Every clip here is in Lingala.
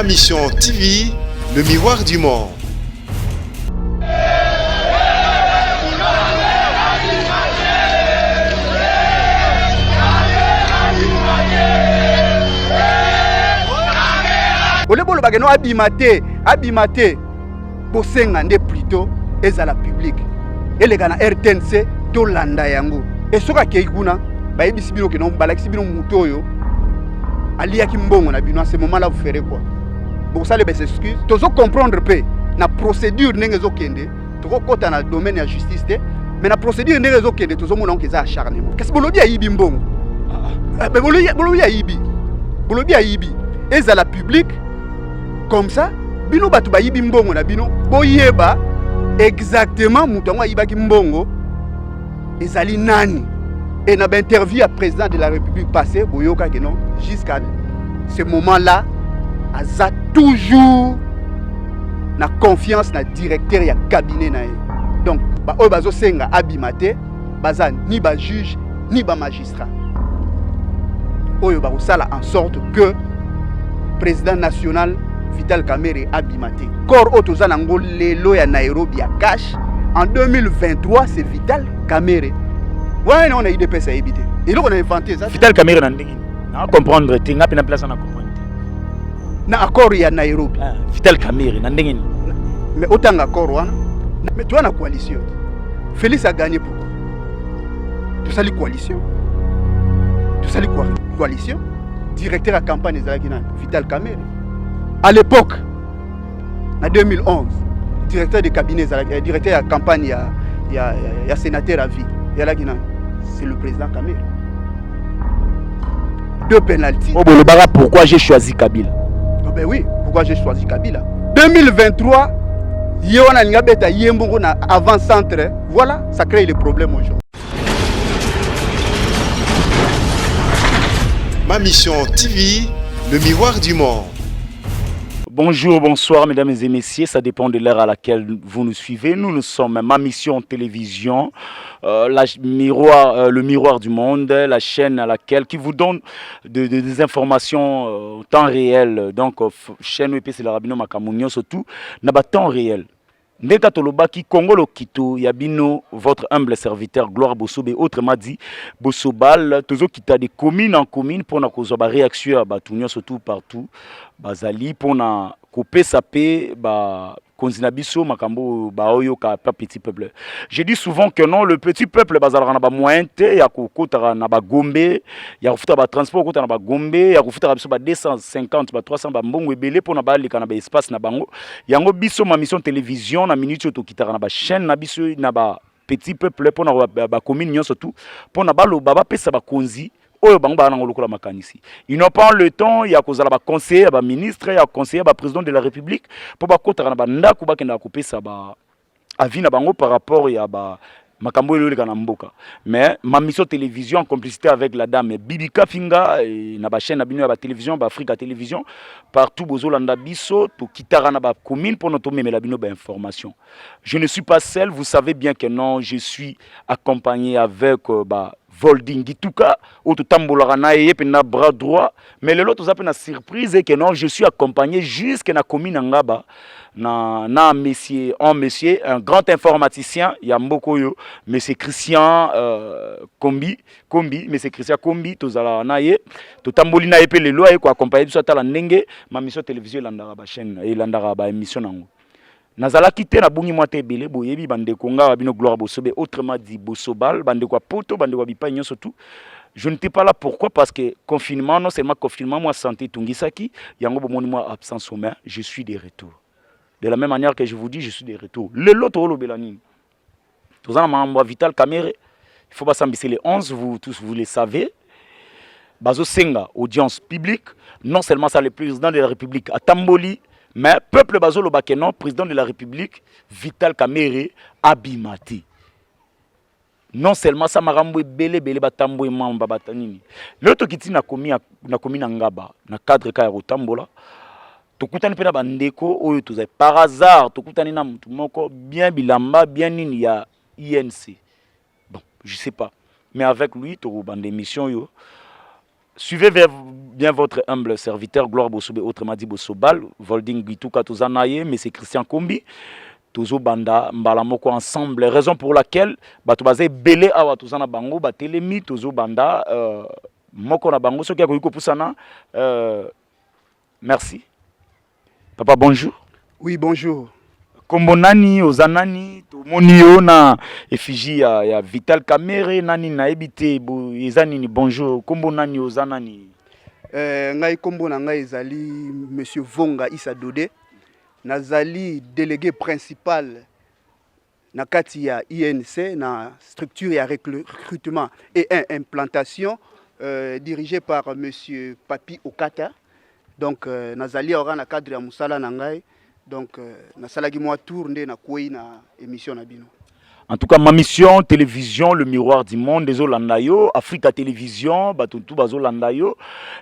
Ma Mission TV, le miroir du monde. Olebolo bageno abimate bosenga nde plutôt ezala public elega na RTNC to landa yango esoka keikuna bayebisi bino keno balakisi bino muto oyo aliaki mbongo na bino à ce moment là vous ferez quoi bon ça les excuses tozo comprendre pe na procédure ndenge zokende toko kota na domaine ya justice te mais na procédure ndenge zokende tozo mona onke za acharnement qu'est-ce bolobi ayibi mbongo bolobi ayibi ezala public. Comme ça, bino batu ba yibi mbongo na bino boyeba exactement mutango ayibaki mbongo ezali nani. Et na interview à président de la République passé boyoka que non jusqu'à ce moment-là aza toujours na confiance na directeur ya cabinet na ye. Donc ba oyo bazo senga abimate baza ni ba juge ni ba magistrat. Oyo ba sala en sorte que président national Vital Kamerhe abimate. Corps otozana ngo lelo ya Nairobi ya cash. En 2023, c'est Vital Kamerhe. Ouais, on a idée pesa ebité. Et là on a inventé ça. Vital Kamerhe na ndenge. Na comprendre te ngapi na place na comprendre. Na accord ya Nairobi. Vital Kamerhe na ndenge. Mais autant accord wana. Mais toi na coalition. Félix a gagné pourquoi? Tu sali coalition. Tu sali quoi? Coalition. Directeur à campagne ezalaki na Vital Kamerhe. À l'époque, en 2011, directeur de cabinet, directeur de campagne, il y a sénateur à vie. C'est le président Kamerhe. Deux pénaltys. Pourquoi j'ai choisi Kabila? Oh ben oui, pourquoi j'ai choisi Kabila? 2023, il y a un avant-centre. Voilà, ça crée les problèmes aujourd'hui. Ma Mission TV, le miroir du monde. Bonjour, bonsoir mesdames et messieurs, ça dépend de l'heure à laquelle vous nous suivez. Nous sommes Ma Mission Télévision, le miroir du monde, la chaîne à laquelle qui vous donne des informations au temps réel. Donc chaîne EPC la Rabino Makamounio surtout, n'a pas temps réel. Ndeka Tolobaki Kongolo Kito Yabino, votre humble serviteur Gloire Bossobe, autrement dit Bossobal, Tozo Kita de commune en commune pour na kozoba réaction à Batunio surtout partout, Bazali pour na couper sa paix, Konzinabiso Makambo Baoyo ka petit peuple. Je dis souvent que non, le petit peuple bazalana ba moyen te ya kokota na ba gombe, ya kofuta ba transport kota na ba gombe, ya kofuta biso ba 250 ba 300 ba mbongo ebele pour na ba lika na ba espace na bango. Yango biso Ma Mission Télévision na minute to kitara na ba chaîne na biso na ba petit peuple pour na ba commune nyonso tout pour na ba lo baba pesa ba konzi. Ils n'ont pas le temps, il y a un conseiller, un ministre, il y a un conseiller, un président de la République pour couper ça par rapport à mais Ma Mission Télévision en complicité avec la dame Bibika Finga et na chaîne na télévision Africa Télévision partout bozolanda biso to kitara na ba commune pour notre la bino ba information. Je ne suis pas seul, vous savez bien que non, je suis accompagné avec Volding Tuka ou tout tambolara na yepe na bras droit, mais le lot na surprise et que non, je suis accompagné jusqu'à na commune ngaba na monsieur un grand informaticien Yamboko yo monsieur Christian Kombi monsieur Christian Kombi tozala na ye to tamboli na yepe le loi ko accompagner biso tala ndenge Ma Mission Télévision landara ba chaîne et landara ba émission nango. Nazala quitté na bungi mwate ebele boyebi bande konga babino Gloire Bossobe, autrement dit Bossobal bande kwa poto bande kwa bipa nyonso tout. Je n'étais pas là pourquoi parce que confinement non seulement confinement moi santé tungisaki yango bomoni moi absence au main, je suis de retour. De la même manière que je vous dis, je suis de retour. Le lot au belani. Tous en membre Vital Kamerhe, il faut pas s'ambisser les 11, vous tous vous le savez. Bazo Senga, audience publique, non seulement ça le président de la République à Tamboli, mais peuple bazo le bakenon, président de la République, Vital Kamerhe, abimati. Non seulement ça marambo belé batambo mamba batanini. L'autre qui na komi na ngaba, na cadre ka rotambola. Tokutani pena bandeko oyo tozai par hasard tokutani na mutu moko bien bilamba bien nini ya INC. Bon, je sais pas. Mais avec lui to bande émission yo suivez bien votre humble serviteur, Gloire Bossoube, autrement dit Bossobal, Volding Gituka Tozanaye, mais c'est Christian Kombi, Tozo Banda, Mbalamoko ensemble. Raison pour laquelle, Batoubaze Belé Awa Tozana Bango, Batelemi, Tozo Banda, Moko na Bango, ce qui a eu Poussana. Merci. Papa, bonjour. Oui, bonjour. Kombo nani ozanani to monio na effigie ya Vital Kamerhe nani na ebité ezani ni bonjour kombo nani ozanani ngai kombo na ngai ezali monsieur Vonga Issa Dodé nazali délégué principal na kati ya INC na structure ya recrutement et implantation dirigé par monsieur Papi Okata donc nazali ora na cadre ya musala na ngai. Donc, nasalagi moi tourner na koi na émission na bino. En tout cas, ma mission télévision, le miroir du monde, des Olandayo, Africa Télévision, Batutu Bazolandayo,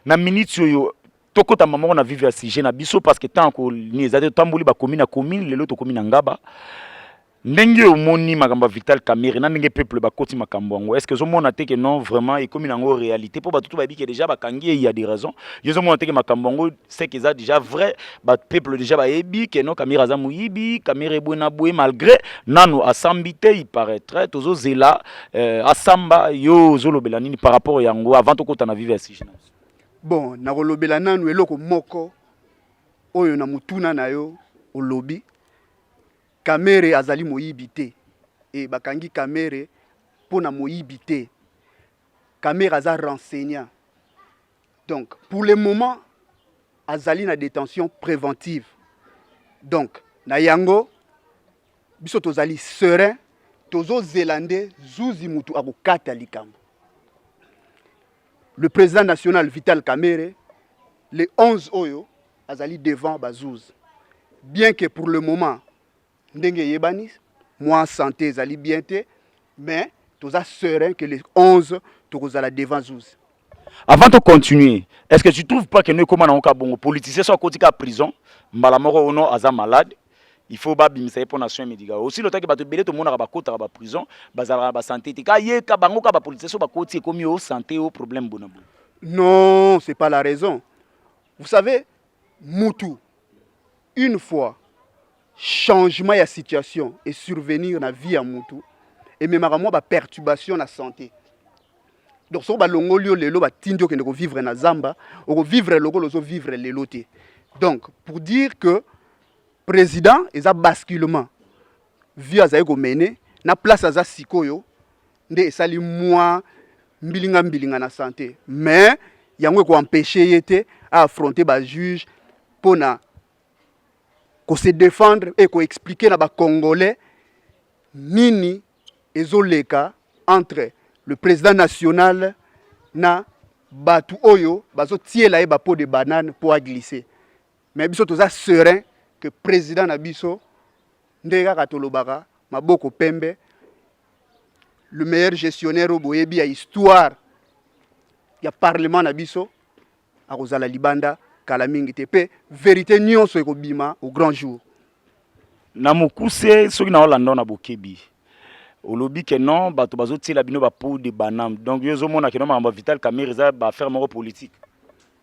na minute yo toko ta maman on a vécu à Sige na biso parce que tant que ni ezate tamboli ba commune na commune, lelo to commune ngaba. Ndenge omoni makamba Vital Kamerhe na ndenge peuple bakoti makambo ngo est-ce que zo mona te que non vraiment et comme en réalité pour batutu babi que déjà bakangi il y a des raisons yo zo mona te que makambo ngo c'est que ça déjà vrai ba peuple déjà ba ebi que non Kamerhe za muyibi Kamerhe bona boye malgré nanu asambité il paraîtrait tozo zela asamba yo zo lobela nini par rapport yango avant to kota na vivre asi. Bon na kolobela nanu eloko moko oyo na mutuna na yo olobi Kamerhe azali moyibi te et bakangi Kamerhe pona moyibi te. Kamerhe aza renseignant. Donc pour le moment azali na détention préventive. Donc na yango biso tozali serein tozo zélande zuzi mutu akokata likambo. Le président national Vital Kamerhe le 11 oyo azali devant bazouz. Bien que pour le moment ndenge yebani moi santé ezali bien te mais toza serein que les 11 tokozala devant zouz. Avant de continuer, est-ce que tu trouves pas que nous comme on a bon politicien soit côté à prison, malamoro ono aza malade, il faut ba bimisa pour nation médicale. Aussi le temps que ba te belé tout le monde a ba kota ba prison, bazala ba santé te ka ye ka bango ka ba politicien soit ba côté comme yo santé au problème bonabo. Non, c'est pas la raison. Vous savez, mutu une fois changement de situation et survenir na vie à mutu et même à moi ba perturbation na santé. Donc so ba longolio lelo ba tindio que ne vivre na zamba, o vivre logo lozo vivre lelo te. Donc pour dire que président eza basculement vie azaye ko mener na place aza sikoyo nde esali moi mbilinga na santé mais yango ko empêcher yete à affronter ba juge pona ko se défendre et ko expliquer na ba congolais nini ezoleka entre le président national na batu oyo bazo tiela e ba pot de banane pour a glisser mais biso toza serein que président na biso ndeka katolobaka maboko pembe le meilleur gestionnaire au boyebi a histoire ya parlement na biso akozala libanda kala mingi te pe vérité nyonso ekobima au grand jour. Na mokuse soki na Hollande na bokebi olobi que non bato bazotiela bino ba pot de banane donc yo zo mona que non mamba Vital Kamerhe za ba faire moko politique.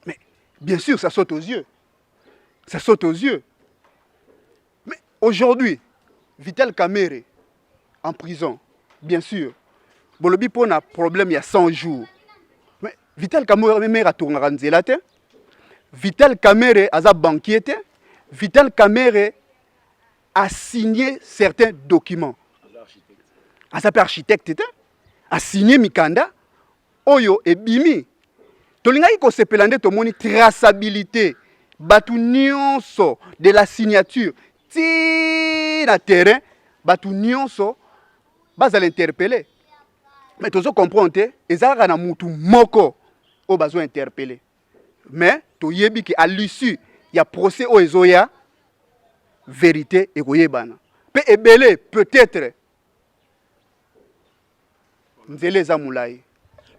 Mais bien sûr ça saute aux yeux. Ça saute aux yeux. Mais aujourd'hui Vital Kamerhe en prison bien sûr. Bolobi pona problème il y a 100 jours. Mais Vital Kamerhe a tourné à nzela te. Vital Kamerhe a banquier te. Vital Kamerhe a signé certains documents. A sa architecte te. A signé mikanda. Oyo et bimi. Tolinga ko sepelande to moni traçabilité. Batu nyonso de la signature. Ti na terrain. Batu nyonso. Baza l'interpeller. Mais tu comprends que ezalaka na mutu moko o bazo interpeller. Mais to yebi ki à l'issue il y a procès o ezoya vérité e koyebana. Pe ebele peut-être nzele za mulai.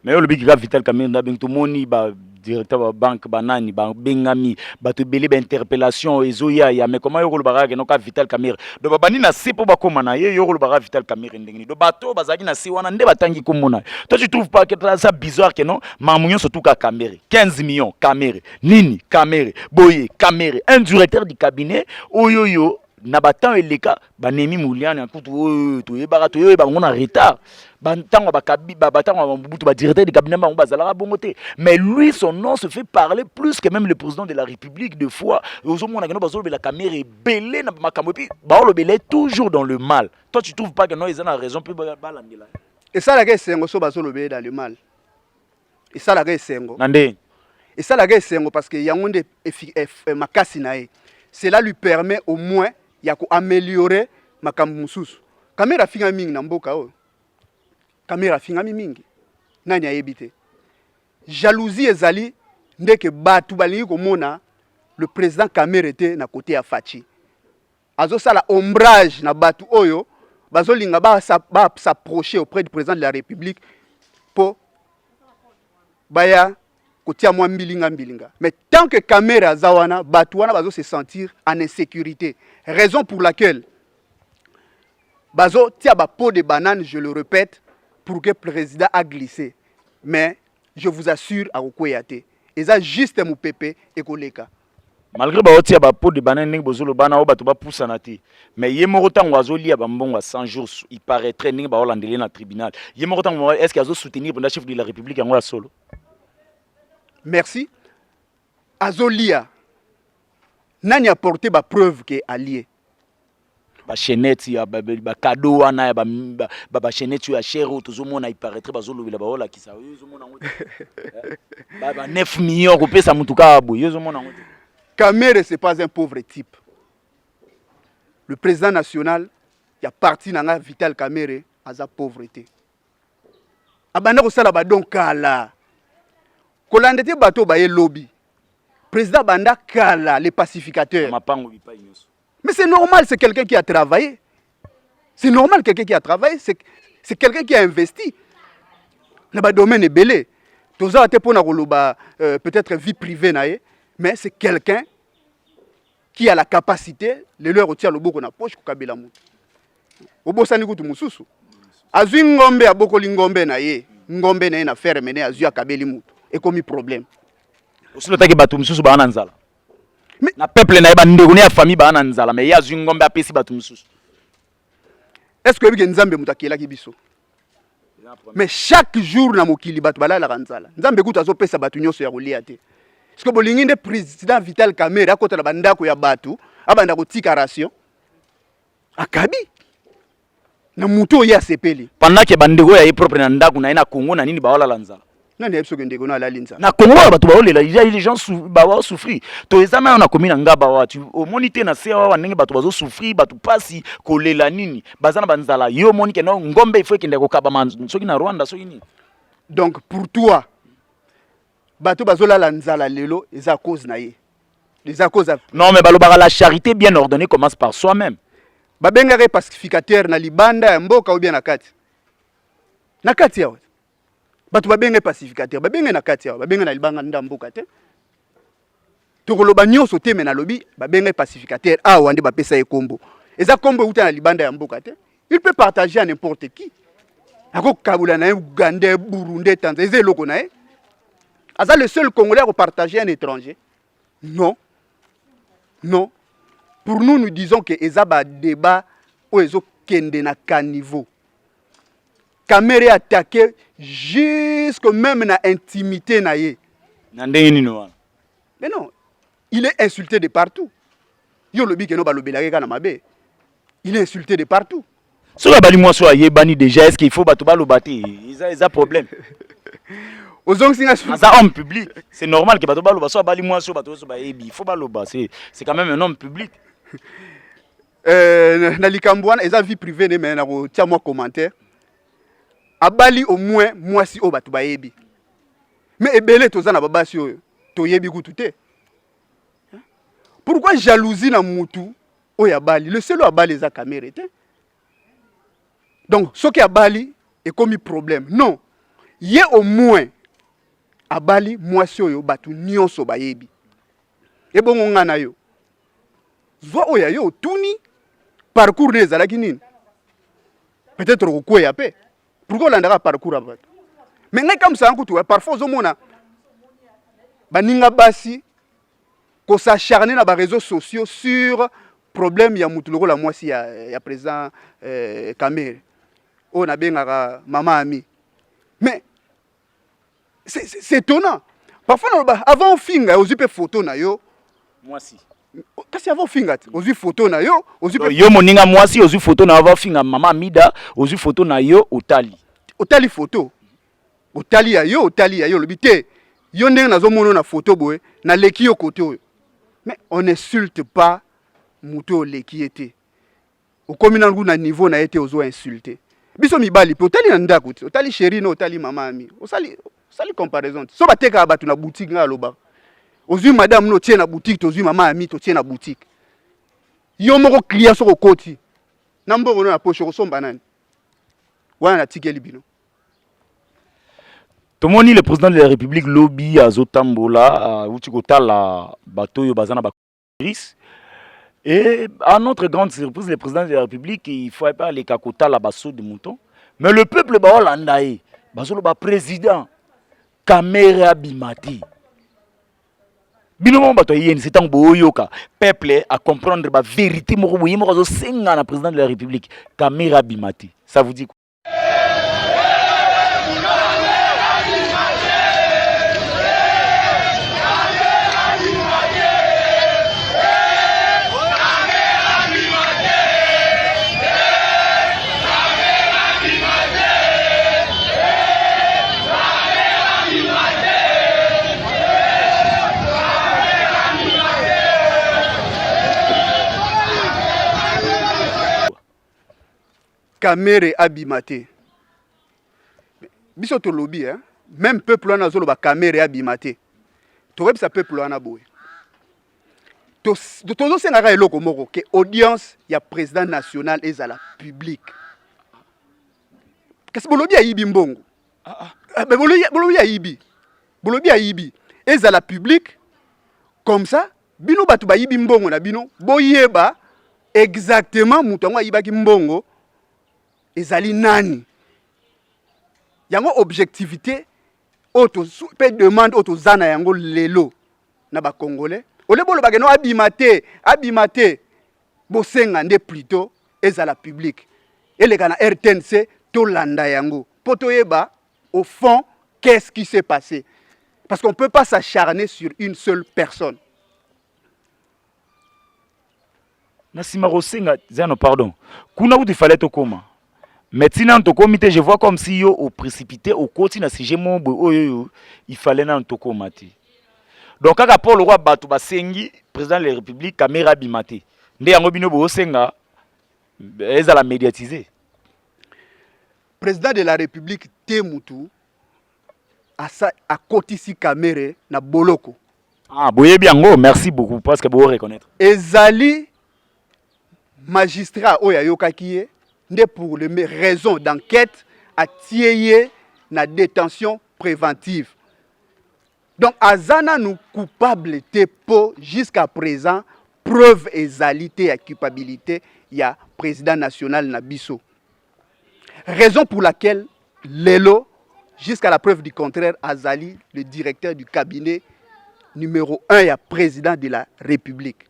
Mais le big Vital Kamerhe na bintu moni ba directeur de banque banani bengami bato belé interpellation ezoya ya mais comment yoko lobaka no ka Vital Kamerhe do babani na sepo bakoma na ye yoko lobaka Vital Kamerhe ndengini do bato bazaki na si wana nde batangi komona. Toi tu trouves pas que ça bizarre que non mamunyo surtout ka Kamerhe 15 millions Kamerhe nini Kamerhe boye Kamerhe un directeur du cabinet oyoyo na batan eleka banemi muliana kutu to yebaka to yeba ngona retard bantango bakabi batango babutu ba directeur du cabinet ba bazala bongote mais lui son nom se fait parler plus que même le président de la République de fois ozomona que no bazolo la Kamerhe belé na makambo puis ba lo belé toujours dans le mal. Toi tu trouves pas que non ils ont raison puis balandela et ça la guerre sengo so bazolo belé dans le mal et ça la guerre sengo nande et ça la guerre sengo parce que yangonde makasi nae cela lui permet au moins ya ko améliorer makambo mususu. Kamerhe afinga mingi na mboka o. Kamerhe afinga mingi. Nani ayebite. Jalousie ezali ndeke batu balingi komona le président Kamerhe était na côté ya Fachi. Azo sala ombrage na batu oyo bazolinga ba s'approcher auprès du président de la République pour baya kotia mwa mbilinga. Mais tant que Kamerhe azawana, batouana bazo se sentir en insécurité. Raison pour laquelle bazo tia ba pot de banane, je le répète, pour que le président a glissé. Mais je vous assure à Okoyate, et ça juste mon pépé et koleka. Malgré ba tia ba pot de banane ning bozolo bana o bato ba poussa na ti. Mais yemoko tango azoli ya ba mbongo 100 jours, il paraîtrait ning ba holandeli na tribunal. Yemoko tango est-ce qu'il a soutenir le chef de la République en solo? Merci. Azolia. Nani a porté ba preuve que allié. Ba chenette ya ba cadeau wana ya ba chenette ya chero tozomona il paraîtrait bazolo bila ba ola kisa yozomona ngote. Ba 9 millions ko pesa mutuka abo yozomona ngote. Kamerhe c'est pas un pauvre type. Le président national il a parti nanga Vital Kamerhe à sa pauvreté. Abanda ko sala ba donc kala. Kolandete bato baye lobby. Président Banda Kala, les pacificateurs. Mais c'est normal, c'est quelqu'un qui a travaillé. C'est normal, quelqu'un qui a travaillé, c'est quelqu'un qui a investi. Le domaine est belé. Peut-être vie privée, mais c'est quelqu'un qui a la capacité de leur retirer le boko na poche pour kabila mutu. Obosani kutu mususu. Azui ngombe a boko lingombe na ye. Ngombe na ye na faire mener azui a kabeli mutu. Et comme problème. Aussi le temps que batum susu ba ananzala. Mais na peuple na ba ndeko ne ya famille ba ananzala mais ya zungombe apesi batum susu. Est-ce que vous nzambe mutakela ki biso? Mais chaque jour na mokili batu bala la nzala. Nzambe kuta zo pesa batu nyoso ya kolia te. Est-ce que bolingi nde président Vital Kamerhe akota na bandako ya batu abanda ko tika ration? Akabi. Na muto ya sepeli. Pendant que bandeko ya propre na ndako na ina Congo na nini ba wala lanzala. Na Congo bato baolela les gens bawa souffrir to ezama on a commis na ngaba wa tu au monité na se wa ndenge bato bazo souffrir bato pasi kolela nini bazana banzala yo monike no ngombe il faut kende ko kaba man soki na Rwanda soki ni. Donc pour toi bato bazola la nzala lelo eza cause na ye eza cause non mais balobaka la charité bien ordonnée commence par soi-même. Babengare pacificateur na libanda ya mboka ou bien na kati ya batu babenge pacificateur babenge na kati ya babenge na libanga ndamboka te tokoloba nyonso te mena lobi babenge pacificateur awa nde bapesa ye kombo eza kombo uta na libanda ya mboka te il peut partager à n'importe qui ako kabula na Uganda Burundi Tanzanie eza eloko na ye aza le seul Congolais à partager un étranger non pour nous disons que eza ba débat o ezo kende na caniveau. Kamerhe attaqué jusque même na intimité na ye. Mais non, il est insulté de partout. Yo lobi ke no balobelaka kana mabe. Il est insulté de partout. So la bali moi so ayebani déjà est-ce qu'il faut bato balobate ils a problème. Ça homme public, c'est normal que bato baloba so bali moi so bato so bayebi, il faut baloba, c'est quand même un homme public. Na likambwana eza vie privée mais na ko tia moi commentaire. Abali au moins moi si o batu bayebi. Mais ebele toza na babasi oyo to yebi kutu te. Pourquoi jalousie na mutu oyo abali? Le seul abali eza Kamerhe te. Donc ce qui abali est comme problème. Non. Il y a au moins abali mwasi oyo batu nyonso bayebi. Et bon on ngana yo. Zwa oya yo tuni parcours ne ezalaki nini? Peut-être ko ya pe. Pourquoi landaka parcours abatu? Mais ngai comme ça nkutu parfois ozomona baninga basi ko s'acharner na ba réseaux sociaux sur problème ya mutu lokola mwasi ya président Kamere. On a bien maman ami. Mais c'est étonnant. Parfois avant finga ozipe photo na yo mwasi. Kasi avant finga ozi photo na yo ozipe yo moninga mwasi ozi photo na avant finga mama Mida ozi photo na yo otali photo. Otali ya yo lobité. Yo ndenge nazomono na photo boye na leki yo côté oyo. Mais on n'insulte pas muto leki été. Au communal na niveau na été ozo insulter. Biso mibali pe otali na ndako te otali chérie no otali mama ami osali comparaison so bateka batu na boutique nga loba ozui madame no tie na boutique tozui mama ami to tie na boutique yo moko client soko koti na mbongo no na poche kosomba nani wana na tikeli bino. Tomoni le président de la République lobby azotambola uti kotala bato yo bazana ba crise. Et à notre grande surprise, le président de la République, il ne faut pas les kakota la basso de mouton. Mais le peuple va l'andaye. Basolo ba président Kamere Abimati. Binomo bato yeni c'est un boyoka. Peuple à comprendre la vérité moko boye moko zo senga na président de la République Kamere Abimati. Ça vous dit quoi? Kamere Abimate. Biso to lobby hein. Même peuple wana zolo ba Kamere Abimate. To web sa peuple wana boy. To senga ka eloko moko ke audience ya président national ezala public. Kasi bolobi ya yibi mbongo. Bolobi ya yibi. Bolobi ya yibi ezala public comme ça bino batu ba yibi mbongo na bino boyeba exactement mutu ngo yibaki mbongo ezali nani. Yango objectivité auto pe demande auto zana yango lelo na ba congolais ole bolo bageno abimate bosenga nde plutôt ezala public eleka na RTNC to landa yango poto yeba au fond qu'est-ce qui s'est passé parce qu'on peut pas s'acharner sur une seule personne. Nasima Rosenga zano pardon kuna où il fallait to comment. Maintenant, au comité, je vois comme si au précipité, au côté, si j'ai mon il fallait n'en toko mati. Donc, quand Paul Roi Batou Basengi, président de la République, Kamere Abimate, ne yangobino bo senga, ils la médiatiser. Président de la République Temutu a kotisi Kamere na boloko. Ah, boye biango, merci beaucoup parce que vous reconnaître. Ezali magistrat oya yokakiye. Pour les raisons d'enquête à tirer na détention préventive. Donc, azana nous coupable pour jusqu'à présent preuve exalité et culpabilité il y a président national Nabiso. Raison pour laquelle Lelo jusqu'à la preuve du contraire Azali le directeur du cabinet numéro 1 et président de la République.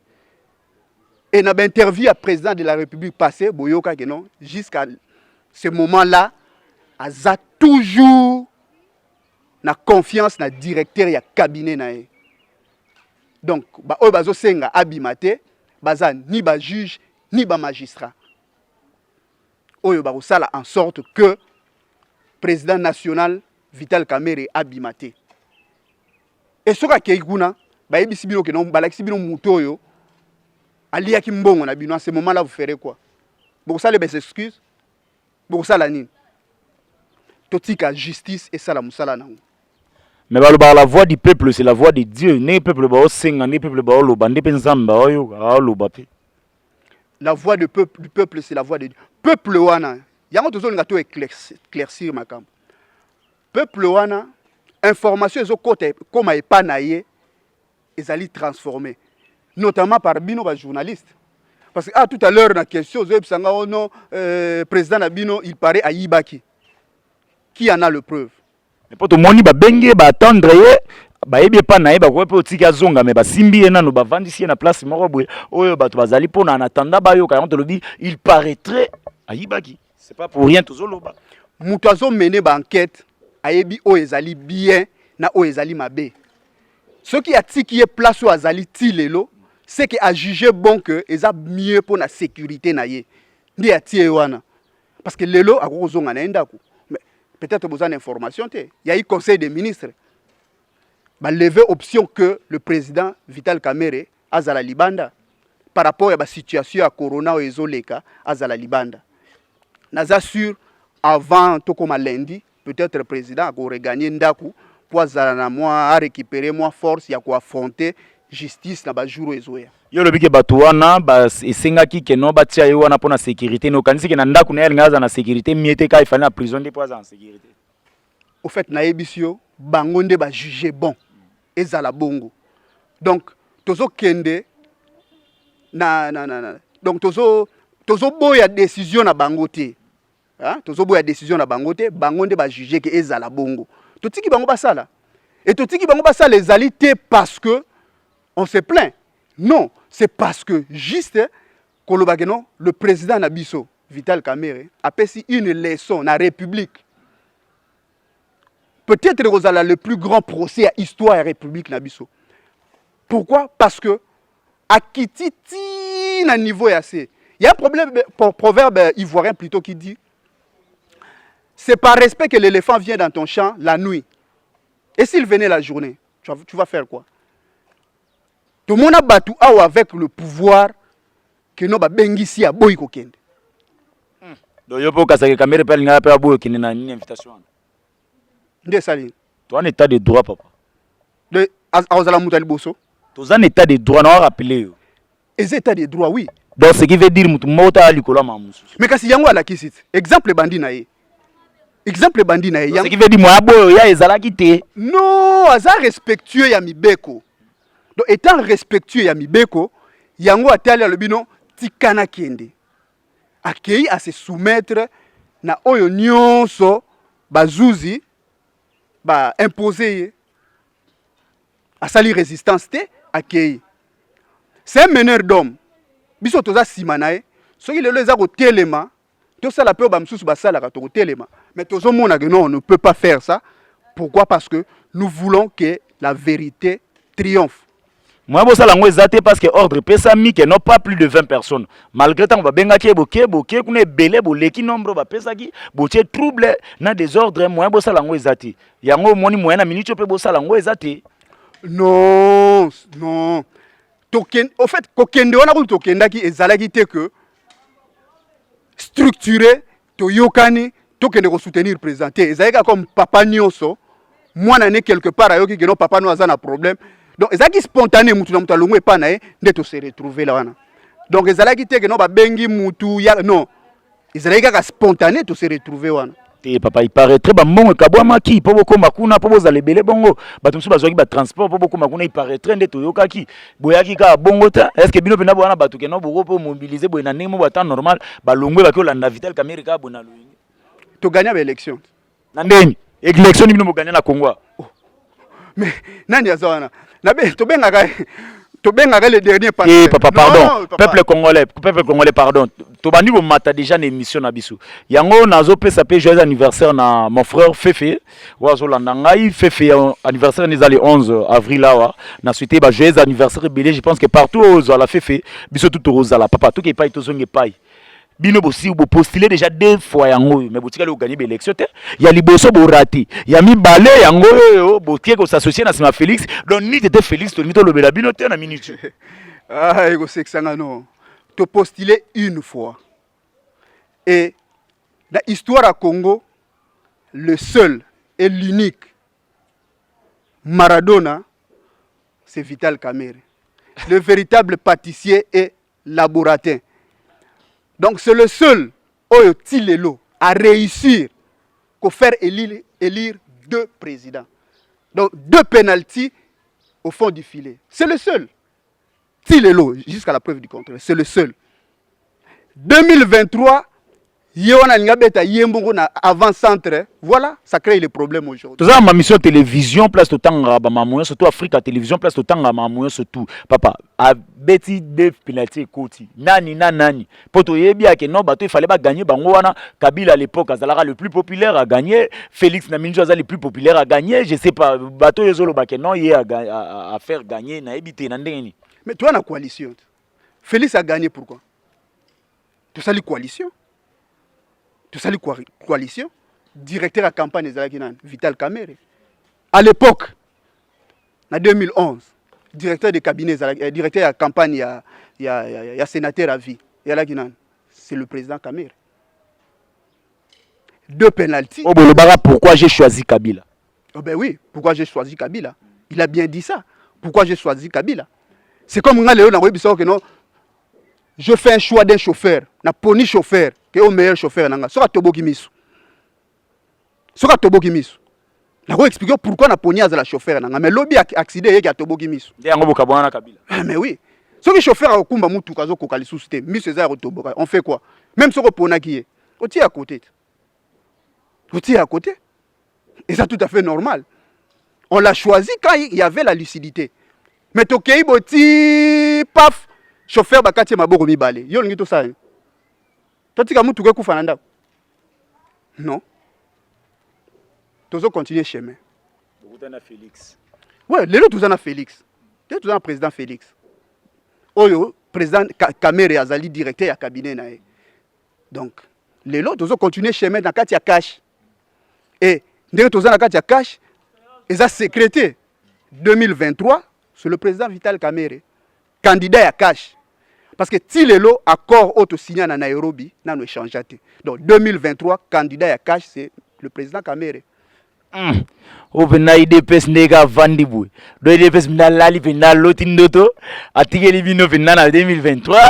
Et dans l'interview à président de la République passé, Boyoka non, jusqu'à ce moment-là, Aza toujours na confiance na directeur ya cabinet na. Donc, ba o bazo senga Abimate, baza ni ba juge ni ba magistrat. Oyo ba sala en sorte que président national Vital Kamere Abimate. Et soka keiguna, ba yebisi bino ke non balakisi bino mutoyo. Alia Kimbongo na bino à ce moment-là vous ferez quoi? Pour ça les excuses. Pour ça la nine. Totika justice et ça la musala na. Mais la voix du peuple c'est la voix de Dieu. Ne peuple ba osenga, ne peuple ba oloba, ne penzamba oyo oloba pe. La voix du peuple c'est la voix de Dieu. Peuple wana, yango tozo ngato éclaircir makam. Peuple wana information ezokota koma epa na ye ezali transformé notamment par bino ba journaliste parce que tout à l'heure na question ozoyebisanga ono président na bino il paraît ayibaki qui en a le preuve mais po tomoni babenge baatendre ye bayebi epa na ye bakoki mpe otiki azonga me basimbi ye nano bavandisi ye na place moko boye oyo bato bazali mpona en attendant bayoka yango tolobi il paraîtrait ayibaki c'est pas pour rien tozoloba moto azomene baenquête ayebi oyo ezali bien na oyo ezali mabe soki atiki ye place oyo azali ti lelo c'est que a jugé bon que eza mieux pour la sécurité na ye ndi atie wana parce que lelo akozonga na ndako mais peut-être besoin d'information te il y a eu conseil des ministres ba lever option que le président Vital Kamerhe azala libanda par rapport à la situation à corona ou ezoleka azala libanda naza sûr avant to comme lundi peut-être le président a regagner ndako pour azala na moi à récupérer moi force ya ko affronter justice na bajuru ezoya yo lobike bato wana esengaki ke no batia ye wana mpona sécurité no kanisi ke na ndako na ye alinga aza na sécurité miete ka efali na prison nde mpo aza na sécurité au fait nayebisi yo bango nde bajuge bon ezala bongo donc tozokende donc tozoboya décision na bango te tozoboya décision na bango te bango nde bajuge ke ezala bongo totiki bango basala et totiki bango basala ezali te parce que on se plaint. Non, c'est parce que juste, le président Nabiso, Vital Kamerhe, a passé une leçon dans la République. Peut-être que vous avez le plus grand procès à l'histoire de la République Nabiso. Pourquoi? Parce que, à Kititi, à niveau assez. Il y a un problème, proverbe ivoirien plutôt qui dit, c'est par respect que l'éléphant vient dans ton champ la nuit. Et s'il venait la journée, tu vas faire quoi? Tout le monde a battu avec le pouvoir que nous avons bengisi à boy kokende. Donc yo po kasaka Kamerhe pe linga pe aboyo kine na nini invitation. Nde sali. Toi en état de droit papa. De azala mutali boso. Toi en état de droit na rappeler yo. Les états de droit oui. Donc ce qui veut dire mutu mota alikolo mamusu. Mais kasi yango ala kisit. Exemple bandi na ye. Exemple bandi na ye. Ce qui veut dire moi aboyo ya ezalaki te. Non, aza respectueux ya mibeko. Donc, étant respectueux ya mibeko, yango atali alobino tikana kende. Akei à se soumettre na oyo nyonso bazuzi ba imposer asali résistance te akei. C'est un meneur d'homme. Biso toza simanae, soki lelo eza ko telema, to sala pe ba msusu ba sala ka to telema. Mais tozo mona que non, on ne peut pas faire ça. Pourquoi? Parce que nous voulons que la vérité triomphe. Moi, je sais parce que l'ordre pesa mi que non pas plus de 20 personnes. Malgré tout, on va bien gâter boké, qu'on est belé, qui nombre va pesa qui, boké trouble, na désordre. Moi, je sais zati. Yango moni moyen na minute pe bossa lango zati. Non, non. Token, au fait, kokende on a eu tokenda qui ezalaki te que structuré, to yokani, tokende ko soutenir présenté. Ezalaka comme papa nyoso, moi n'en quelque part ayoki que non papa no azana problème. Donc, ezalaki spontané mutu na mutu alongo epa na ye nde to se retrouver là wana. Donc, ezalaki te que non ba bengi mutu ya non. Ezalaki kaka spontané to se retrouver wana. Te papa il paraîtrait ba mbongo kabwa maki po boko makuna po bozala lebele bongo bato musu bazwaki ba transport po boko makuna il paraîtrait nde to yokaki boyaki ka bongo ta est-ce que bino pena bwana bato ke no boko po mobiliser boy na ndenge mo ba temps normal ba longwe ba ko landa Vital Kamerhe ka bona loyingi To gagner ba élection. Na ndeni élection ni bino mo gagner na Congo. Mais nani azana nabe to benga le dernier parti. Eh papa pardon, non, papa. Peuple congolais pardon. To bandi bo mata déjà l'émission na biso. Yango nazo pe sapé joyeux anniversaire na mon frère Fefe. Wazo landangai Fefe anniversaire les 11 avril là na souhaité ba joyeux anniversaire belé je pense que partout aux la Fefe biso tout rosala papa tout qui pas to zonge pai. Bino bosi bo postuler déjà deux fois yango mais botika le gagner l'élection te ya liboso bo raté ya mi balé yango botie ko s'associer na Sima Félix donc ni était Félix to ni to lobela bino te na minute ah ego sexanga non to postuler une fois et dans l'histoire à Congo le seul et l'unique Maradona c'est Vital Kamerhe le véritable pâtissier et laboratin. Donc c'est le seul Oyo Tilelo à réussir à faire élire deux présidents. Donc 2 pénaltys au fond du filet. C'est le seul. Tilelo, jusqu'à la preuve du contraire, c'est le seul. 2023, avant-centre, voilà, ça crée les problèmes aujourd'hui. Tout ça, ma mission télévision, place tout temps, surtout Afrique à télévision, place tout temps, surtout. Papa, a beti de penalty koti. Nani. Poto yebia que non, bateau, il fallait pas gagner. Bangoana, Kabila à l'époque, Azalara le plus populaire a gagné. Félix Naminjo Azal le plus populaire a gagné. Je sais pas, bateau Yozolo Baké, non, il y a à faire gagner, na ebité, nandeni. Mais toi, la coalition, Félix a gagné pourquoi? Tout ça, la coalition. Tout ça, la coalition. Directeur à campagne, Vital Kamerhe. À l'époque, en 2011, directeur de cabinet, directeur à campagne, il y a sénateur à vie. C'est le président Kamerhe. 2 pénaltys. Oh, pourquoi j'ai choisi Kabila? Oh ben oui, pourquoi j'ai choisi Kabila? Il a bien dit ça. Pourquoi j'ai choisi Kabila? C'est comme que non, je fais un choix d'un chauffeur, na poni chauffeur, qui est le meilleur chauffeur. Soka Toboki Misu. Je vais expliquer pourquoi na poni a la chauffeur. Mais lobby accident est à Toboki Misu. Mais oui. Si le chauffeur a kumba mutu kazo kokali susite, Misu eza rotoboka. On fait quoi? Même si on pona qui est, on tient à côté. Et c'est tout à fait normal. On l'a choisi quand il y avait la lucidité. Mais tokei boti paf chauffeur bakati maboko mibale. Yo ngi to ça. Totika mutu ke kufa nanda. Non. Tozo continuer chemin. Bokutana Félix. Ouais, les autres tous Félix. Les autres président Félix. Oyo président Kamerhe azali directeur ya cabinet na. Donc les autres tozo continuer chemin dans kati ya cash. Et ndenge tozo na kati ya cash, eza secrétaire 2023 c'est le président Vital Kamerhe, candidat à cash. Parce que Tilelo, accord auto signé à Nairobi, n'a pas changé. Donc 2023, candidat à cash, c'est le président Kamerhe. Open IDPS nega vandibou. Do IDPS na lali pena lotindoto. Atigeli bino pena na 2023.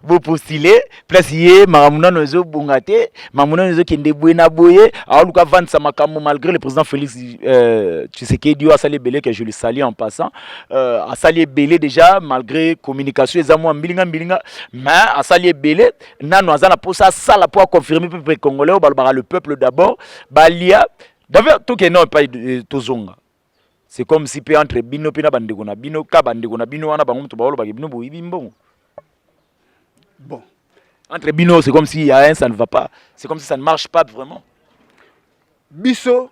Vous postulez. Place yé maramuna nozo bungate. Mamuna nozo kende buena boye. Alors Luka Van Samakamo malgré le président Félix Tshisekedi a sali belé que je le salue en passant. A sali belé déjà malgré communication les amours mbilinga. Mais a sali belé. Nano azana pour ça la pour confirmer peuple congolais au balbara le peuple d'abord. Balia. D'ailleurs, tout que non pas tozonga. C'est comme si pe entre bino pena bandeko na bino ka bandeko na bino wana bango to baolo ba bino bo ibimbo. Bon, entre bino c'est comme si y a un ça ne va pas. C'est comme si ça ne marche pas vraiment. Biso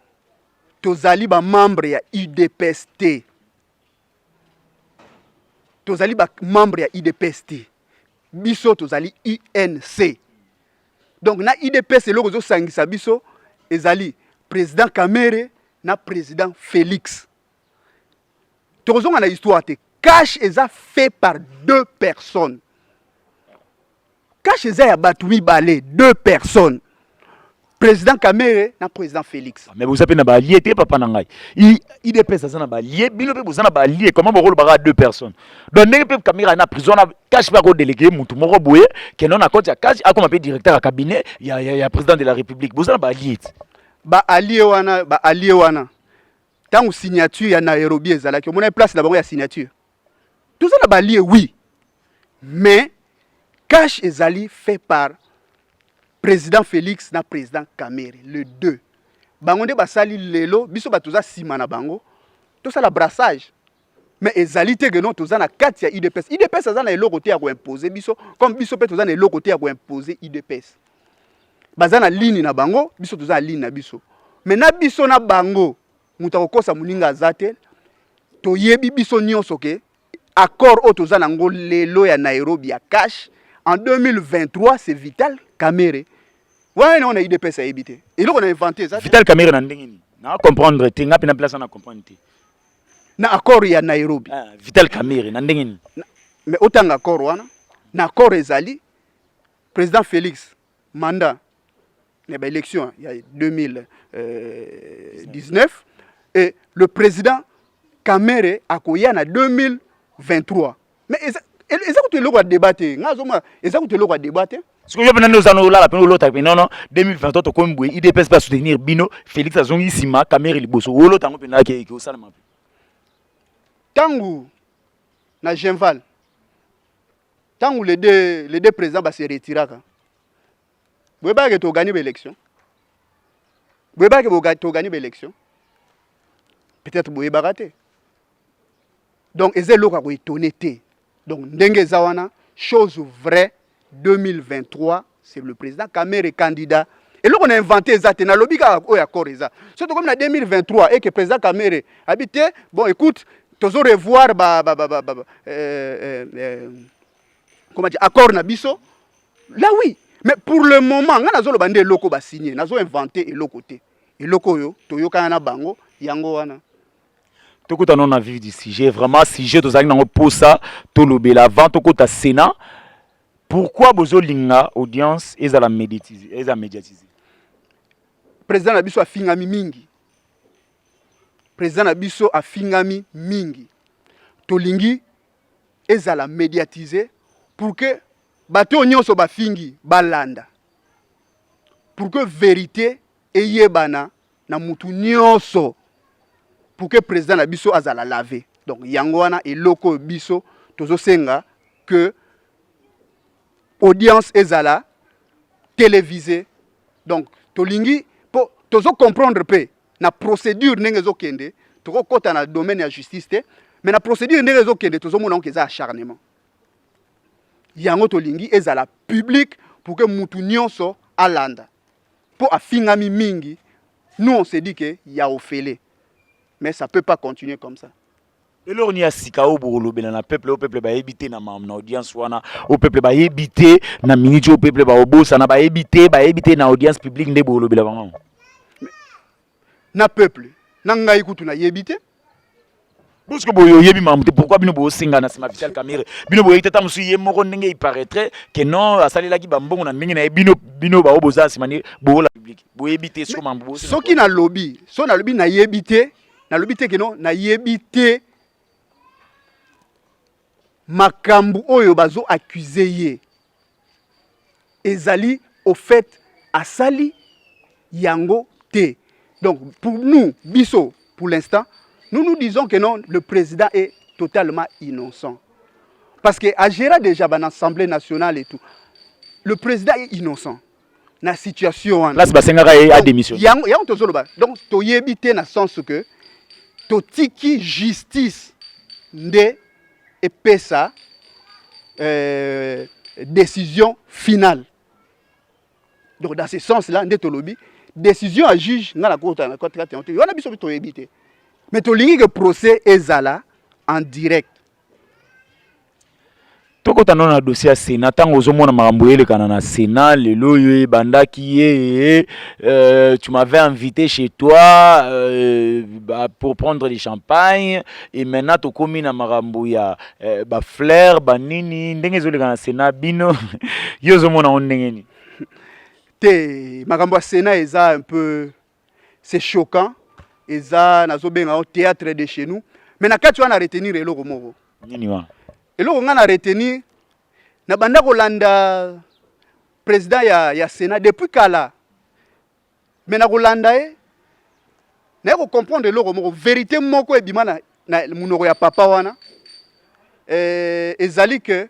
tozali ba membre ya IDPST. Tozali ba membre ya IDPST. Biso tozali UNC. Donc na IDPS loko zo sangisa biso ezali président Kamerhe na président Félix. Tozon a l'histoire te cash eza fait par 2 personnes. Cash eza ya batumi balé 2 personnes. Président Kamerhe na président Félix. Mais vous savez na ba lié te papa na ngai. Il dépêche ça na ba lié bino pe vous na ba lié comment bo rôle ba 2 personnes. Donc nenge pe Kamerhe na prison na cash pa ko délégué mutu moko boye que non na compte ya cash a comme un directeur à cabinet il y a président de la République. Vous na ba lié. Ba allié wana tant signature ya Nairobi ezalaki on a place d'abord ya signature tout ça na ba allié oui mais cash ezali fait par président Félix na président Kamerhe le 2 bango nde basali lelo biso batuza sima na bango tout ça la brassage mais ezali te que non toza na kati ya IDPS azana eloko te ya ko imposer biso comme biso pe toza na eloko te ya ko imposer IDPS bazana ligne na bango biso toza ligne na biso mais na biso na bango mutako kosa muninga azate to yebi biso nyonso ke accord o toza nango lelo ya Nairobi ya cash en 2023 c'est Vital Kamerhe ouais on a IDPS a évité et là on a inventé ça Vital Kamerhe na ndengini na comprendre te ngapi na place na comprendre te na accord ya Nairobi Vital Kamerhe na ndengini mais autant accord wana na accord ezali président Félix mandat il y a élection il y a 2019 et le président Kamerhe a koya en 2023 mais ils ont le droit de débattre ils ont le droit de débattre Ce que je veux dire, là, non, non, 2023, tu comme IDPS pas soutenir Bino, Félix Azongi Sima, Kamere Liboso, ou l'autre, tu as qui au Salama. Tangu, na Genval, tangu les deux présidents va se retirer. Vous voyez que tu as gagné l'élection. Vous voyez que tu as gagné l'élection. Peut-être que vous avez raté. Donc, ils ont étonné. Donc, Ndenge Zawana, chose vraie, 2023, c'est le président Kamere candidat. Et là, on a inventé ça, on a lobby d'accord ça. Surtout comme en 2023, et que le président Kamere habité, bon, écoute, tu vas revoir, comment dire, accord Nabiso. Là, oui. Mais pour le moment, on a besoin loko ba signé, on a inventé et loko te. Et loko yo, toyoka yana bango, yango wana. Tout le monde a vu du sujet, vraiment, sujet, tu as pour ça, tu l'as la vente, tu as Sénat. Pourquoi Bozo Linga, audience, est à la médiatiser? Président Nabiso a fingami mingi. Président Nabiso a fingami mingi. Tolingi est à la médiatiser pour que bato nyonso ba fingi balanda. Pour que vérité eyebana na mutu nyonso. Pour que le président Nabiso azala lavé. Donc, Yangwana et Loko Biso, tozo senga que audience ezala télévisée. Donc, tolingi, pour tozo comprendre pe, na procédure n'engezo kende, tozo kota na domaine de la justice, mais na procédure n'engezo kende, tozo mona onke za acharnement. Yango tolingi ezala public pour que mutu nyonso alanda. Pour afingami mingi, nous on se dit que ya ofele. Mais ça ne peut pas continuer comme ça. Et là, on y a Sikao Bourolobe, le peuple va éviter na audience, au peuple va éviter na minute, au peuple va au boss, na va éviter na audience publique de Bourolobe. Na peuple, na ngai kutu na éviter. Parce que boyo yebi mamte, pourquoi bino bo singa na sima officiel caméra, bino bo yete tam suye moko ndenge il paraîtrait que non asali la ki bambongo na ndenge na bino ba oboza simani bo la public. Bo éviter so mambo. Soki na lobby, so na lobby na éviter. Na lobité que non, na yebité makambu oyo bazo accusé ye. Ezali au fait asali yango te. Donc pour nous, biso, pour l'instant, nous disons que non, le président est totalement innocent. Parce que à gérer déjà dans l'Assemblée nationale et tout, le président est innocent. Na situation là c'est basengaka a démission. Yango tozoloba. Donc to yebité na sens que totiki justice nde epesa décision finale. Donc dans ce sens-là, nde tolobi décision à juge nga la cour na côté on a biso to éviter. Mais tolingi que procès ezala en direct. Toko tano na dossier à Sénat, tango zomona makambo elekana na Sénat, lelo yo bandaki tu m'avais invité chez toi pour prendre du champagne et maintenant to komi na makambo ya ba fleur ba nini ndenge zoleka na Sénat bino yo zomona on ndenge ni. Te makambo ya Sénat eza un peu c'est choquant, eza nazobenga au théâtre de chez nous, mais na kati wana retenir eloko moko. Nini wa? Et là, on a retenu, na banda Rolanda, président ya Sénat, depuis Kala. Mais na Rolanda, na comprendre la vérité, moko e bimana na munoko ya papa wana. Ezali que,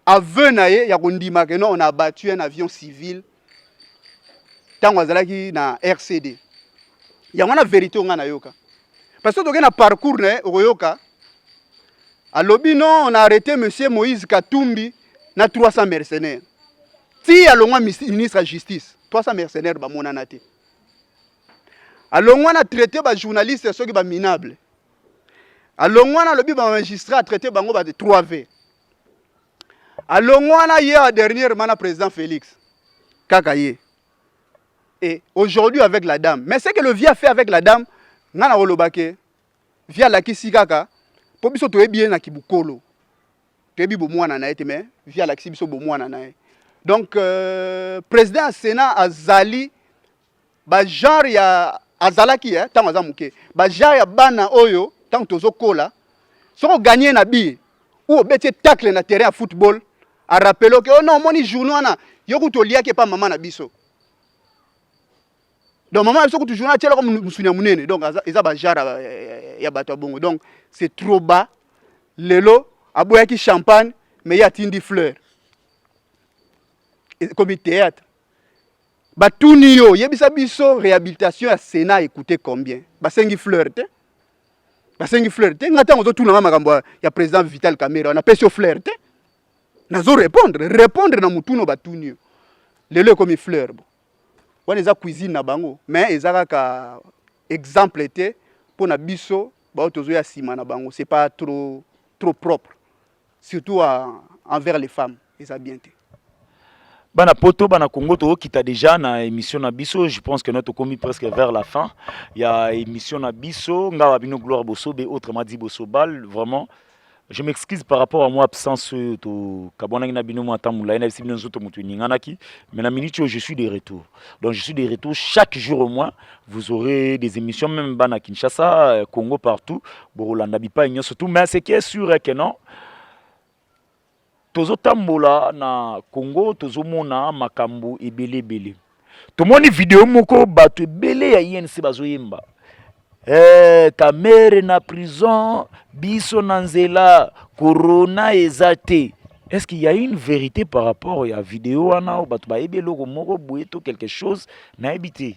aveu na ye, ya kondima que non, on a abattu un avion civil. Tango azalaki na RCD. Ya wana vérité on a yoka. Parce que tu as un parcours na yoka. À Lobino, on a arrêté M. Moïse Katumbi, na 300 mercenaires. Si à l'ongwa ministre de la Justice, 300 mercenaires, bah mon anate. À l'ongwa, on a traité les journalistes ceux qui sont minables. À l'ongwa, on a le magistrat traité de 3V. À l'ongwa, on a hier dernièrement le président Félix Kakaye. Et aujourd'hui avec la dame. Mais ce que le vieux a fait avec la dame, on a olobake via la Kisikaka. Pour biso to bien na kibukolo. To bi bo mwana na ete mais via la biso bo mwana na. Donc président Sénat azali ba genre ya azalaki tant azamuke. Ba genre ya bana oyo tant tozo kola. Soko gagner na bi ou beti tacle na terrain à football a rappelé que oh non moni journaux ana yoko to lia ke pa maman na biso. Donc maman biso ko to journal tiela comme musunya munene donc eza ba jara ya bato bongo donc c'est trop bas. Lelo aboya ki champagne mais y a tindi fleur. Comme théâtre. Batuni yo yebisa biso réhabilitation à Sénat écoutez combien? Basengi fleur te. Basengi fleur te ngata ngozo tuna makambo ya président Vital Kamerhe on a pesio fleur te. Nazo répondre na mutuno batuni yo. Lelo comme fleur bon. Wana eza cuisine na bango mais ezaka ka exemple te pour na biso ba tozo ya sima na bango c'est pas trop propre surtout envers les femmes eza bien te. Bana poto bana Congo to kita déjà na émission na biso, je pense que notre commis presque vers la fin. Il y a émission na biso nga bino gloire bosobe autrement dit bosobal vraiment. Je m'excuse par rapport à mon absence to kabona na bino mata mula na bino nzoto mutu ninganaki mais na minute je suis de retour. Donc je suis de retour chaque jour au moins, vous aurez des émissions même bana Kinshasa, Congo partout, Borolanda bipa igno surtout mais ce qui est sûr est que non tozo tambola na Congo tozo mona makambo ebele. Tomoni vidéo moko bato ebele ya INC bazoyemba. Kamerhe na prison, biso na nzela, corona ezate. Est-ce qu'il y a une vérité par rapport à la vidéo ana ou bato ba ebele ko moko bueto quelque chose na ebité?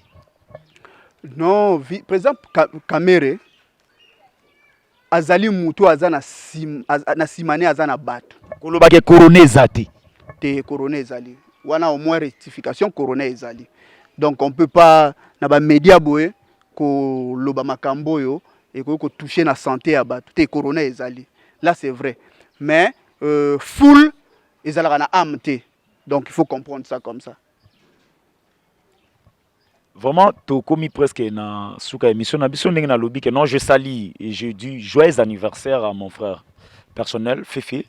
Non, par exemple Kamerhe azali mutu azana simane azana bato. Kolobake corona ezate. Te corona ezali. Wana au moins rectification corona ezali. Donc on peut pas na ba média boye ko loba makambo yo et ko toucher na santé ya bato. Te corona ezali. Là c'est vrai. Mais full ezalaka na âme te. Donc il faut comprendre ça comme ça. Vraiment, tu as commis presque na souka émission na biso ndenge na lobby que non je salue et je dis joyeux anniversaire à mon frère personnel Fefe.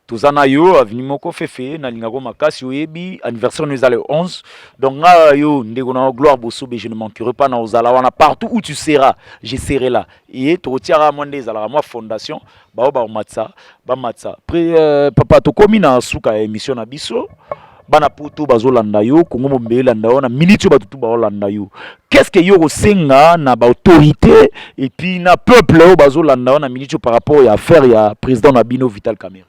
Tozana yo avini moko Fefe na lingako makasi oyebi anniversaire nous allait 11 donc nga yo ndeko na gloire bosobe je ne manquerai pas na ozala wana partout où tu seras je serai là et to tiara monde ezala moi fondation ba matsa papa to komi na souka émission na biso bana poto bazolanda yo Congo mombele landa na minute batutu bazolanda yo qu'est-ce que yo senga na ba autorité et puis na peuple o bazolanda na minute par rapport à affaire ya président na bino Vital Kamerhe?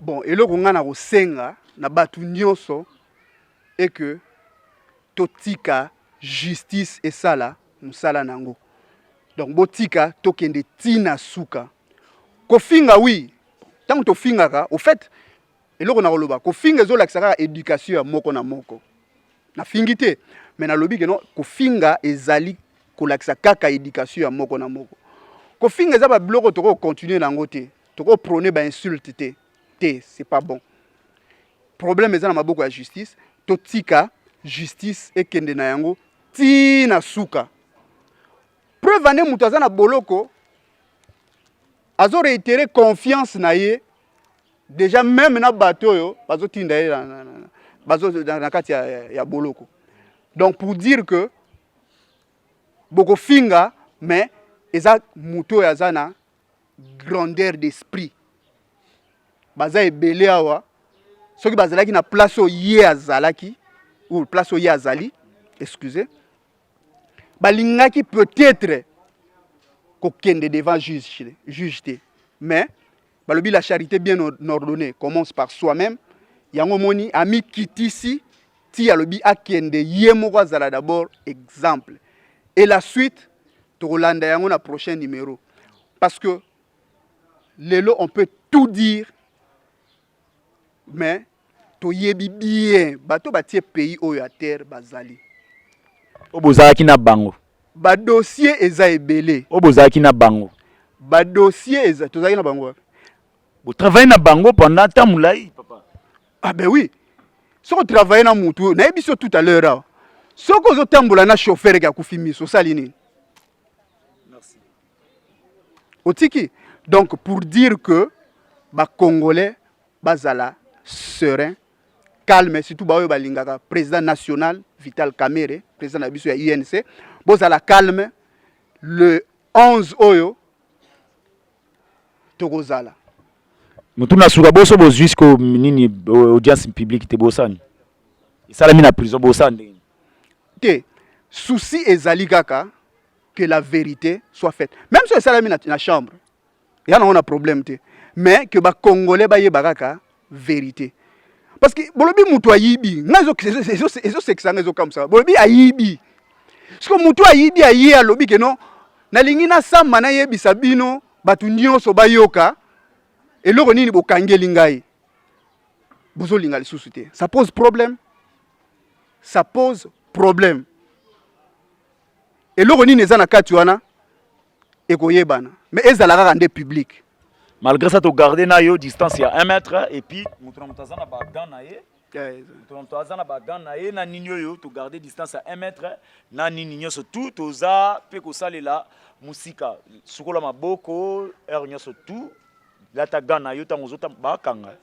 Bon eloko nga na ko senga na batu nyonso et que totika justice et sala musala nango donc botika tokende tina suka kofinga oui tant to fingaka au fait eloko na koloba kofinga ezolakisaka éducation ya moko na moko na fingite mais na lobi ke non kofinga ezali kolakisa kaka éducation ya moko na moko kofinga eza ba biloko toko continuer nango te toko prôner ba insulte te c'est pas bon problème eza na maboko ya justice totika justice ekende na yango ti na suka preuve ane mutu aza na boloko azo réitérer confiance na ye. Déjà même na bateau yo bazo tinda bazo na kati ya boloko. Donc pour dire que boko finga mais eza muto ya zana grandeur d'esprit. Baza ebele awa soki bazalaki na place o ye azalaki ou place o ye azali, excusez. Balingaki peut-être ko kende devant juge te. Mais balobi la charité bien ordonnée commence par soi-même. Yango moni ami kitisi ti alobi akende yemoko azala d'abord exemple. Et la suite tolanda yango na prochain numéro parce que lelo on peut tout dire mais to yebi bien bato batie pays oyo à terre bazali. Obozaki na bango. Ba dossier eza ebele. Obozaki na bango. Ba dossier eza tozaki na bango. Vous travaillez na bango pendant temps moulai, papa. Ah ben oui. Si on travaille na mutu, na ebiso tout à l'heure. Si on tambola na chauffeur qui a koufi miso salini. Merci. Otiki. Donc pour dire que ba Congolais bazala serein, calme, surtout ba oyo balingaka président national Vital Kamerhe, président na biso ya UNC, bozala calme le 11 oyo tokozala. mutuna suka boso bo jusqu'au nini audience publique te bosani ça la mina prison bosani te souci ezali kaka que la vérité soit faite même si ça la mina na chambre ya na on a problème te mais que ba congolais ba yeba kaka vérité parce que bolobi mutu ayibi ngazo sexanga zo comme ça bolobi ayibi parce que mutu ayibi ayi alobi que non nalingi na samba na yebisa bino batu nyonso bayoka eloko nini bokangeli ngai bozolinga lisusu te ça pose problème eloko nini eza na kati wana ekoyebana mais ezalaka kaka nde public malgré ça to garder na yo distance ya 1 mètre et puis mutuna mutazana ba gants na ye mutuna mutazana ba gants na ye na nini yo to garder distance à 1 mètre na nini nyonso tout toza pe ko salela musika sukola maboko nyonso tout lata gants na yo tango zota ba kanga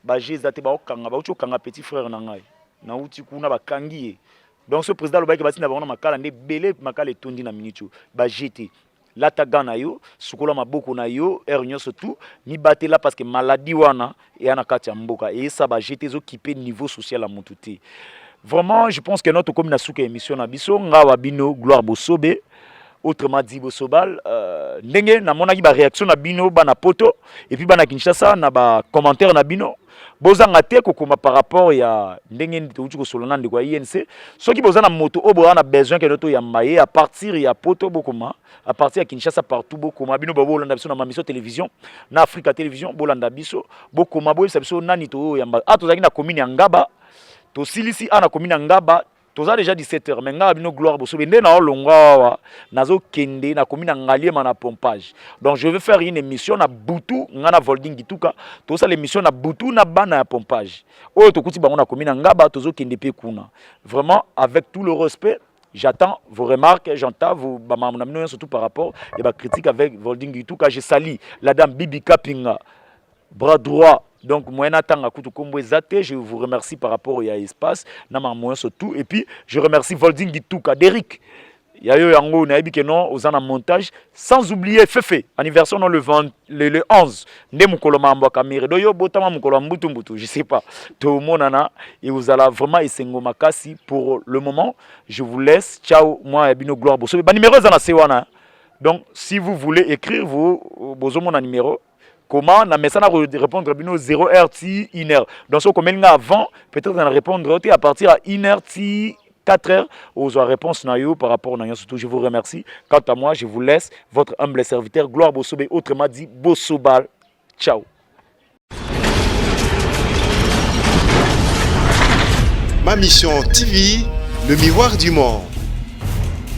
ba jeza te ba okanga ba uti okanga petit frère na ngai na uti kuna ba kangi donc ce président lobaki basi na bango makala nde belé makala etondi na minute ba jeté lata gants na yo sukola maboko na yo nyonso tout ni batela parce que maladie wana et ana kati ya mboka et ça ba jeté zo kiper niveau social à montuté vraiment je pense que notre commune na suka émission na biso ngawa bino gloire bosobe autrement dit bosobal ndenge na monaki ba réaction na bino bana poto et puis bana Kinshasa na ba commentaire na bino bozanga te kokoma par rapport ya ndenge ntuti ko solona ndeko ya INC soki bozana moto obo na besoin que notre ya maye à partir ya poto bokoma à partir ya Kinshasa partout bokoma bino bolanda biso na mamisio télévision na Africa télévision bolanda biso bokoma boyisa biso nani to yamba tozaki na commune ya Ngaba to silisi ana commune ya Ngaba toza déjà 17h mais ngaba bino gloire boso bende na olongwa nazo kende na commune Ngaliema na pompage donc je vais faire une émission na Butu ngana Volding Gituka to ça l'émission na Butu na bana ya pompage oyo to kuti bango na commune Ngaba tozo kende pe kuna vraiment avec tout le respect j'attends vos remarques j'entends vos mamamna surtout par rapport et ba critique avec Volding Gituka je salue la dame Bibi Kapinga bras droit. Donc, moi, je vous remercie par rapport à l'espace, surtout. Et puis, je remercie Volding Gituka, Derrick. Il y a eu un aux en montage. Sans oublier Fefe, anniversaire le 11. Je ne sais pas. Tout le monde et vous allez vraiment essayer makasi. Pour le moment, je vous laisse. Ciao, moi, Ebino Gloire. Donc, si vous voulez écrire, vous avez mon numéro. Comment na message répondre bino 0h 1h donc ce comme avant peut-être na répondre à partir à 1h 4h aux réponses na yo par rapport na surtout je vous remercie quant à moi je vous laisse votre humble serviteur Gloire Bosobe autrement dit Bosobal ciao. Ma mission TV, le miroir du monde.